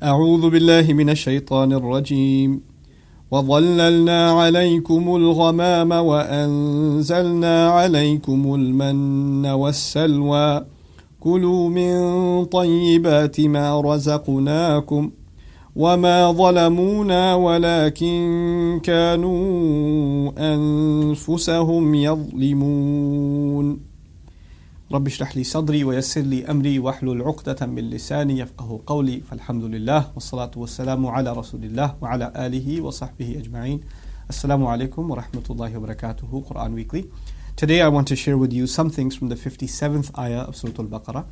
أعوذ بالله من الشيطان الرجيم وظللنا عليكم الغمام وأنزلنا عليكم المن والسلوى كلوا من طيبات ما رزقناكم وما ظلمونا ولكن كانوا أنفسهم يظلمون رب اشرح لي صدري ويسر لي أمري واحلل عقدة من لساني يفقه قولي فالحمد لله والصلاة والسلام على رسول الله وعلى آله وصحبه أجمعين. Assalamu alaikum wa rahmatullahi wa barakatuhu. Quran Weekly. Today I want to share with you some things from the 57th ayah of Surah Al-Baqarah.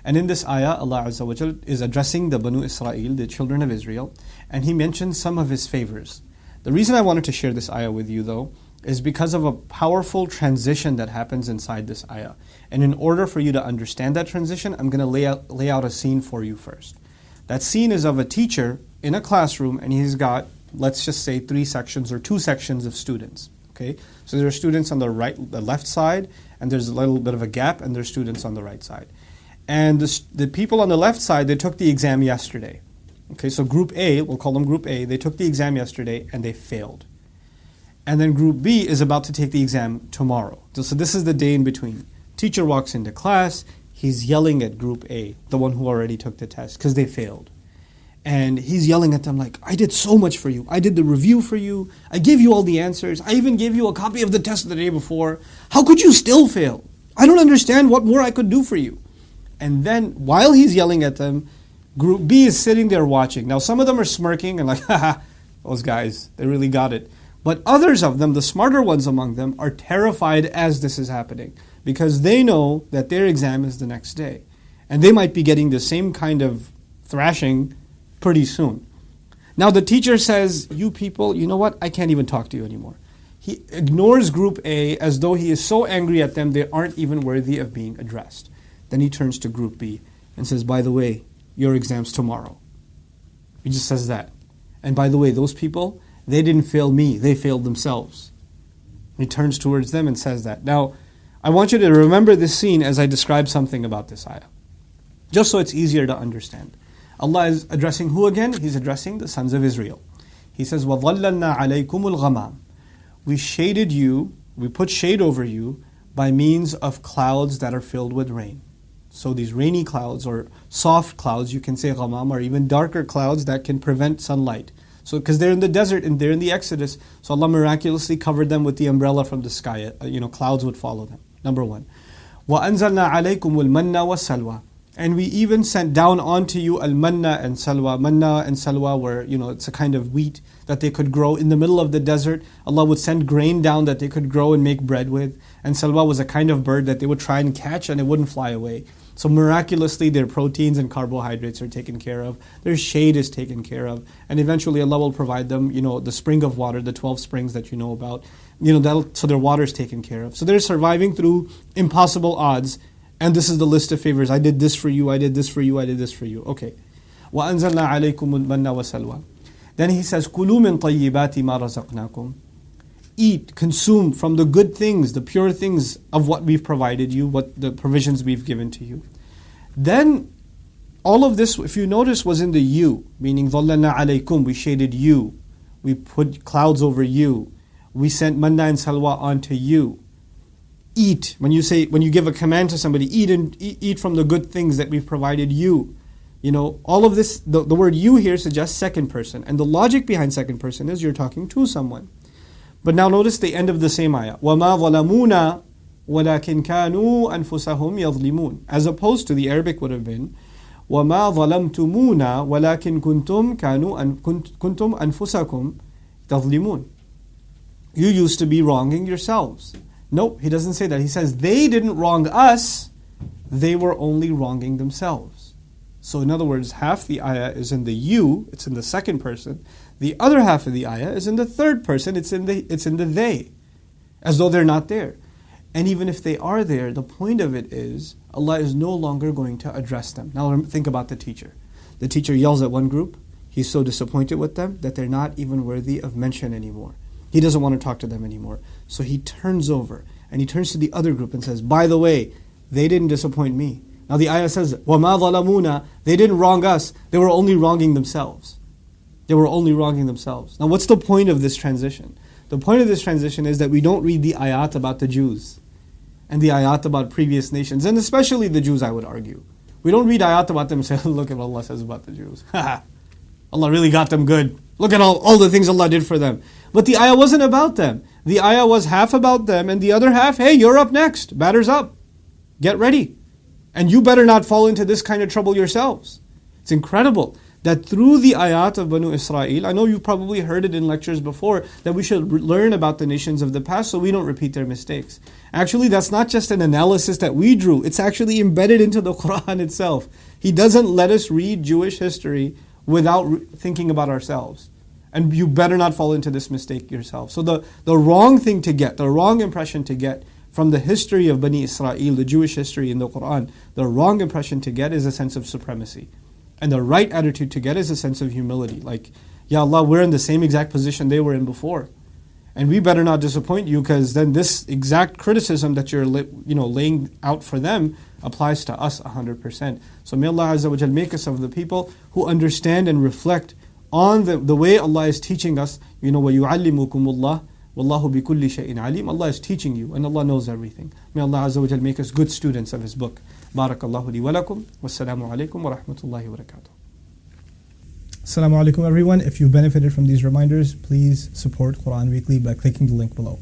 And in this ayah, Allah Azza wa Jal is addressing the Banu Israel, the children of Israel, and He mentions some of His favors. The reason I wanted to share this ayah with you though, is because of a powerful transition that happens inside this ayah. And in order for you to understand that transition, I'm going to lay out a scene for you first. That scene is of a teacher in a classroom, and he's got, let's just say, 3 sections or 2 sections of students. Okay, so there are students on the left side, and there's a little bit of a gap, and there's students on the right side. And the people on the left side, they took the exam yesterday. Okay, so group A, we'll call them group A, they took the exam yesterday and they failed. And then group B is about to take the exam tomorrow. So this is the day in between. Teacher walks into class, he's yelling at group A, the one who already took the test, because they failed. And he's yelling at them like, I did so much for you. I did the review for you. I gave you all the answers. I even gave you a copy of the test the day before. How could you still fail? I don't understand what more I could do for you. And then while he's yelling at them, group B is sitting there watching. Now some of them are smirking and like, haha, those guys, they really got it. But others of them, the smarter ones among them, are terrified as this is happening because they know that their exam is the next day. And they might be getting the same kind of thrashing pretty soon. Now the teacher says, you people, you know what? I can't even talk to you anymore. He ignores group A as though he is so angry at them they aren't even worthy of being addressed. Then he turns to group B and says, by the way, your exam's tomorrow. He just says that. And by the way, those people, they didn't fail me, they failed themselves. He turns towards them and says that. Now, I want you to remember this scene as I describe something about this ayah, just so it's easier to understand. Allah is addressing who again? He's addressing the sons of Israel. He says, وَظَلَّلْنَا عَلَيْكُمُ الْغَمَامِ. We shaded you, we put shade over you by means of clouds that are filled with rain. So these rainy clouds or soft clouds, you can say ghamam, or even darker clouds that can prevent sunlight. So because they're in the desert and they're in the Exodus, so Allah miraculously covered them with the umbrella from the sky. Clouds would follow them. Number 1. وَأَنزَلْنَا عَلَيْكُمُ الْمَنَّ وَالسَّلْوَى. And we even sent down onto you al-manna and salwa. Manna and salwa were, it's a kind of wheat that they could grow in the middle of the desert. Allah would send grain down that they could grow and make bread with. And salwa was a kind of bird that they would try and catch and it wouldn't fly away. So miraculously their proteins and carbohydrates are taken care of. Their shade is taken care of. And eventually Allah will provide them, the spring of water, the 12 springs that you know about. So their water is taken care of. So they're surviving through impossible odds. And this is the list of favors. I did this for you, I did this for you, I did this for you. Okay. وَأَنزَلْنَا عَلَيْكُمُ الْمَنَّ وَالسَّلْوَى. Then he says, كُلُوا مِن طَيِّبَاتِ مَا رَزَقْنَاكُمْ. Eat, consume from the good things, the pure things of what we've provided you, what the provisions we've given to you. Then, all of this, if you notice, was in the you, meaning ظَلَّلْنَا عَلَيْكُمْ, we shaded you, we put clouds over you, we sent manna and salwa onto you. Eat, when you give a command to somebody, eat from the good things that we've provided you. All of this, the word you here suggests second person. And the logic behind second person is you're talking to someone. But now notice the end of the same ayah. وَمَا ظَلَمُونَا وَلَكِنْ كَانُوا أَنفُسَهُمْ يَظْلِمُونَ. As opposed to the Arabic would have been, وَمَا ظَلَمْتُمُونَا وَلَكِنْ كُنْتُمْ أَنفُسَكُمْ تَظْلِمُونَ. You used to be wronging yourselves. Nope, he doesn't say that. He says they didn't wrong us, they were only wronging themselves. So in other words, half the ayah is in the you, it's in the second person. The other half of the ayah is in the third person, it's in the they, as though they're not there. And even if they are there, the point of it is Allah is no longer going to address them. Now think about the teacher. The teacher yells at one group, he's so disappointed with them that they're not even worthy of mention anymore. He doesn't want to talk to them anymore. So he turns over and he turns to the other group and says, by the way, they didn't disappoint me. Now the ayah says, وَمَا ظَلَمُونَ, they didn't wrong us, they were only wronging themselves. They were only wronging themselves. Now what's the point of this transition? The point of this transition is that we don't read the ayat about the Jews and the ayat about previous nations, and especially the Jews, I would argue. We don't read ayat about them and say, look at what Allah says about the Jews. Allah really got them good. Look at all the things Allah did for them. But the ayah wasn't about them. The ayah was half about them, and the other half, hey, you're up next. Batter's up. Get ready. And you better not fall into this kind of trouble yourselves. It's incredible that through the ayat of Banu Israel, I know you've probably heard it in lectures before, that we should learn about the nations of the past so we don't repeat their mistakes. Actually, that's not just an analysis that we drew. It's actually embedded into the Quran itself. He doesn't let us read Jewish history without thinking about ourselves. And you better not fall into this mistake yourself. So the wrong thing to get, the wrong impression to get from the history of Bani Israel, the Jewish history in the Quran, the wrong impression to get is a sense of supremacy. And the right attitude to get is a sense of humility. Like, Ya Allah, we're in the same exact position they were in before. And we better not disappoint you, because then this exact criticism that you're laying out for them applies to us 100%. So may Allah Azza wa Jal make us of the people who understand and reflect on the way Allah is teaching us. وَيُعَلِّمُكُمُ اللَّهُ وَاللَّهُ بِكُلِّ شَيْءٍ عَلِيمٌ. Allah is teaching you, and Allah knows everything. May Allah Azza wa Jal make us good students of His book. Barakallahu li wa lakum. Wassalamu alaikum wa rahmatullahi wa barakatuh. Assalamu alaikum everyone. If you've benefited from these reminders, please support Quran Weekly by clicking the link below.